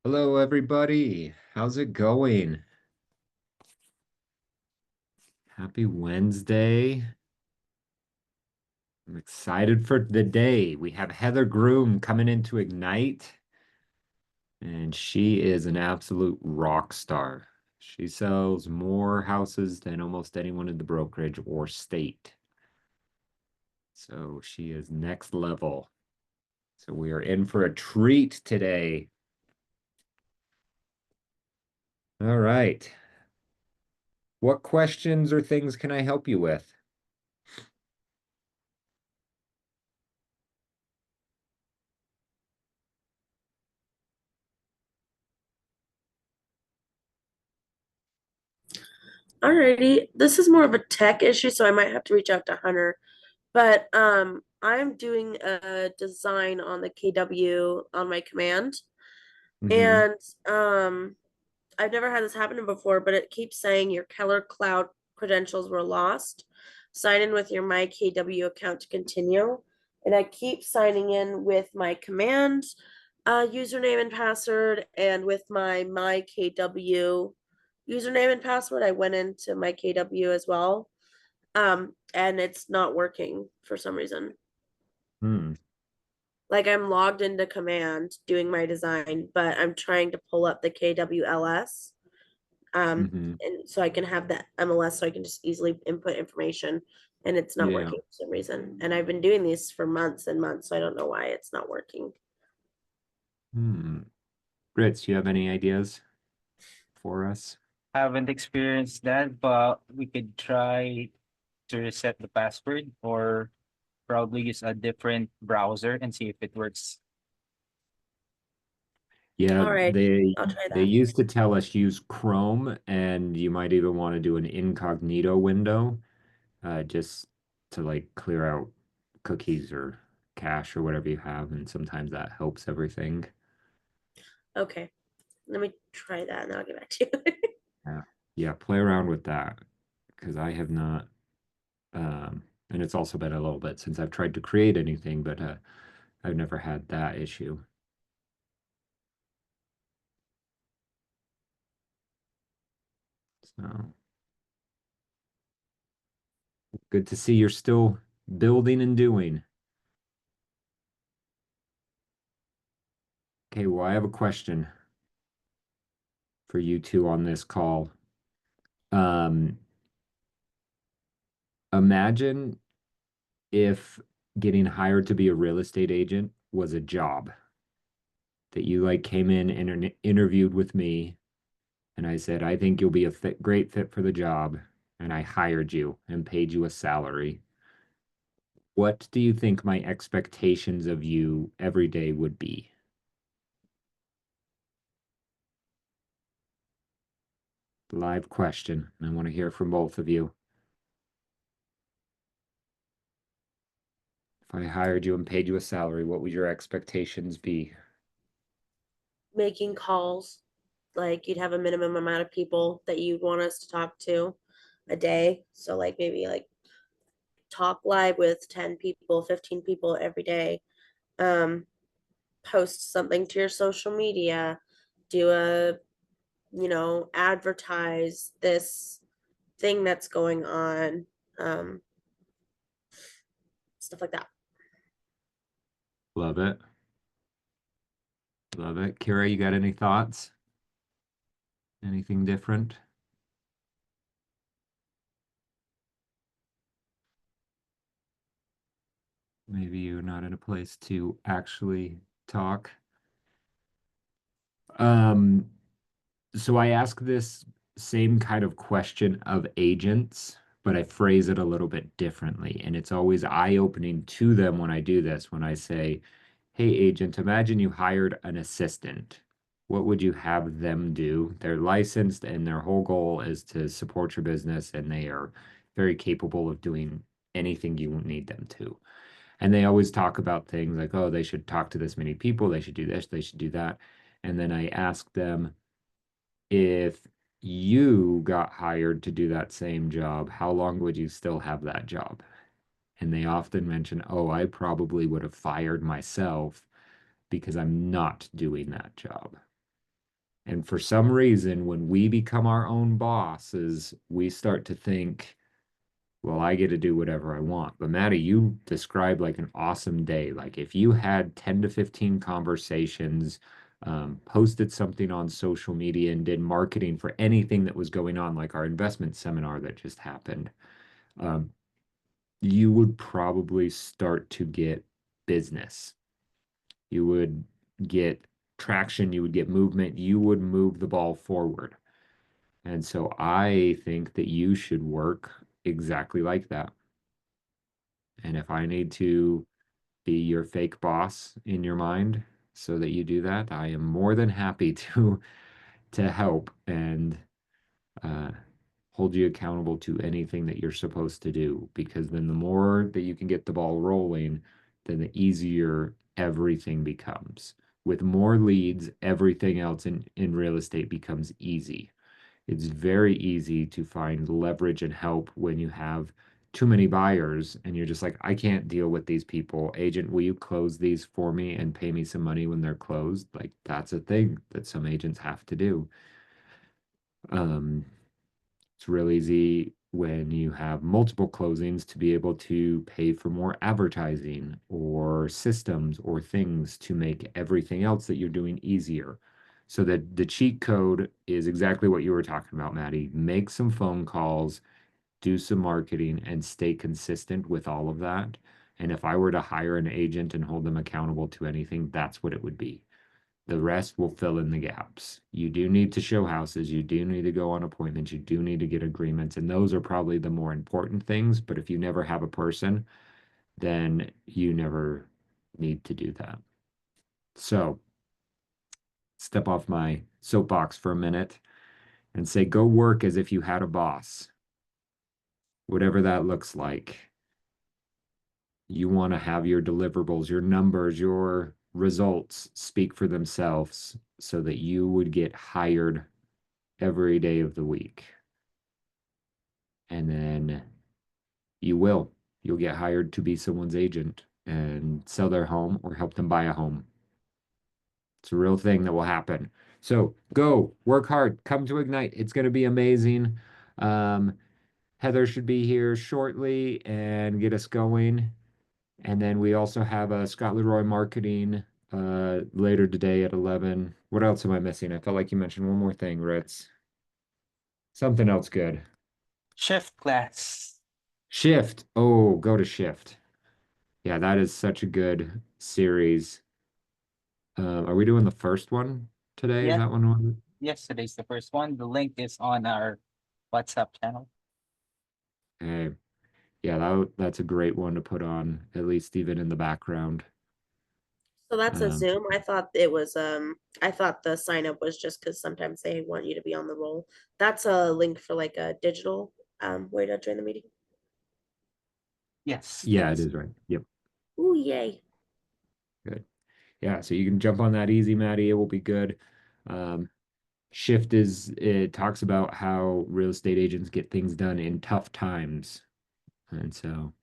Hello, everybody. How's it going? Happy Wednesday. I'm excited for the day. We have Heather Groom coming in to Ignite, and she is an absolute rock star. She sells more houses than almost anyone in the brokerage or state. So she is next level. So we are in for a treat today. All right. What questions or things can I help you with? Alrighty, this is more of a tech issue, so I might have to reach out to Hunter. But I'm doing a design on the KW on my command, Mm-hmm. and um, I've never had this happen before, but it keeps saying your Keller Cloud credentials were lost. Sign in with your My KW account to continue, and I keep signing in with my command username and password, and with my KW username and password. I went into my KW as well. And it's not working for some reason. Hmm. Like I'm logged into command doing my design, but I'm trying to pull up the KWLS. Mm-hmm. And so I can have that MLS so I can just easily input information, and it's not Yeah. working for some reason. And I've been doing these for months and months, so I don't know why it's not working. Hmm. Ritz, you have any ideas for us? Haven't experienced that, but we could try to reset the password or probably use a different browser and see if it works. Yeah, All right, I'll try they that. used to tell us use Chrome, and you might even want to do an incognito window, just to like clear out cookies or cache or whatever you have, and sometimes that helps everything. Okay, let me try that and I'll get back to you. Yeah, yeah, play around with that because I have not, and it's also been a little bit since I've tried to create anything, but I've never had that issue. So good to see you're still building and doing. Okay, well, I have a question for you two on this call. Um, Imagine if getting hired to be a real estate agent was a job that you like came in and interviewed with me, and I said, I think you'll be a great fit for the job, and I hired you and paid you a salary. What do you think my expectations of you every day would be? Live question. I want to hear from both of you. If I hired you and paid you a salary, what would your expectations be? Making calls, like you'd have a minimum amount of people that you'd want us to talk to a day. So like maybe like talk live with 10 people, 15 people every day. Um, Post something to your social media, do advertise this thing that's going on, um, stuff like that. Love it. Love it. Kira, you got any thoughts? Anything different? Maybe you're not in a place to actually talk. Um, so I ask this same kind of question of agents, but I phrase it a little bit differently. And it's always eye-opening to them when I do this, when I say, hey, agent, imagine you hired an assistant. What would you have them do? They're licensed and their whole goal is to support your business, and they are very capable of doing anything you need them to. And they always talk about things like, oh, they should talk to this many people, they should do this, they should do that. And then I ask them, if you got hired to do that same job, how long would you still have that job? And they often mention, oh, I probably would have fired myself because I'm not doing that job. And for some reason, when we become our own bosses, we start to think, well, I get to do whatever I want. But Maddie, you described like an awesome day. Like if you had 10 to 15 conversations, posted something on social media and did marketing for anything that was going on, like our investment seminar that just happened, um, you would probably start to get business. You would get traction, you would get movement, you would move the ball forward. And so I think that you should work exactly like that. And if I need to be your fake boss in your mind so that you do that, I am more than happy to help and uh, hold you accountable to anything that you're supposed to do. Because then the more that you can get the ball rolling, then the easier everything becomes. With more leads, everything else in real estate becomes easy. It's very easy to find leverage and help when you have too many buyers and you're just like, I can't deal with these people. Agent, will you close these for me and pay me some money when they're closed? Like that's a thing that some agents have to do. Um, it's real easy when you have multiple closings to be able to pay for more advertising or systems or things to make everything else that you're doing easier. So that the cheat code is exactly what you were talking about, Maddie. Make some phone calls, do some marketing, and stay consistent with all of that. And if I were to hire an agent and hold them accountable to anything, that's what it would be. The rest will fill in the gaps. You do need to show houses, you do need to go on appointments, you do need to get agreements, and those are probably the more important things. But if you never have a person, then you never need to do that. So step off my soapbox for a minute and say, go work as if you had a boss, whatever that looks like. You want to have your deliverables, your numbers, your results speak for themselves so that you would get hired every day of the week. And then you will. You'll get hired to be someone's agent and sell their home or help them buy a home. It's a real thing that will happen. So go work hard, come to Ignite. It's going to be amazing. Um, Heather should be here shortly and get us going. And then we also have a Scott Leroy marketing later today at 11. What else am I missing? I felt like you mentioned one more thing, Ritz. Something else good. Shift class. Shift. Oh, go to Shift. Yeah, that is such a good series. Are we doing the first one today? Is Yeah, that one? yesterday's the first one. The link is on our WhatsApp channel. Hey, yeah, that's a great one to put on, at least even in the background. So that's a Um, Zoom. I thought it was I thought the sign up was just because sometimes they want you to be on the roll. That's a link for like a digital way to join the meeting. Yes, it yeah, it is. is right. Yep, Ooh, yay. good. Yeah, so you can jump on that easy, Maddie. It will be good. Um, Shift it talks about how real estate agents get things done in tough times. And so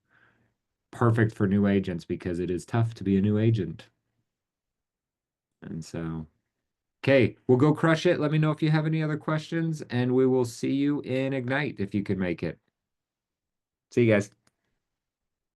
perfect for new agents because it is tough to be a new agent. And so, okay, we'll go crush it. Let me know if you have any other questions, and we will see you in Ignite if you can make it. See you guys.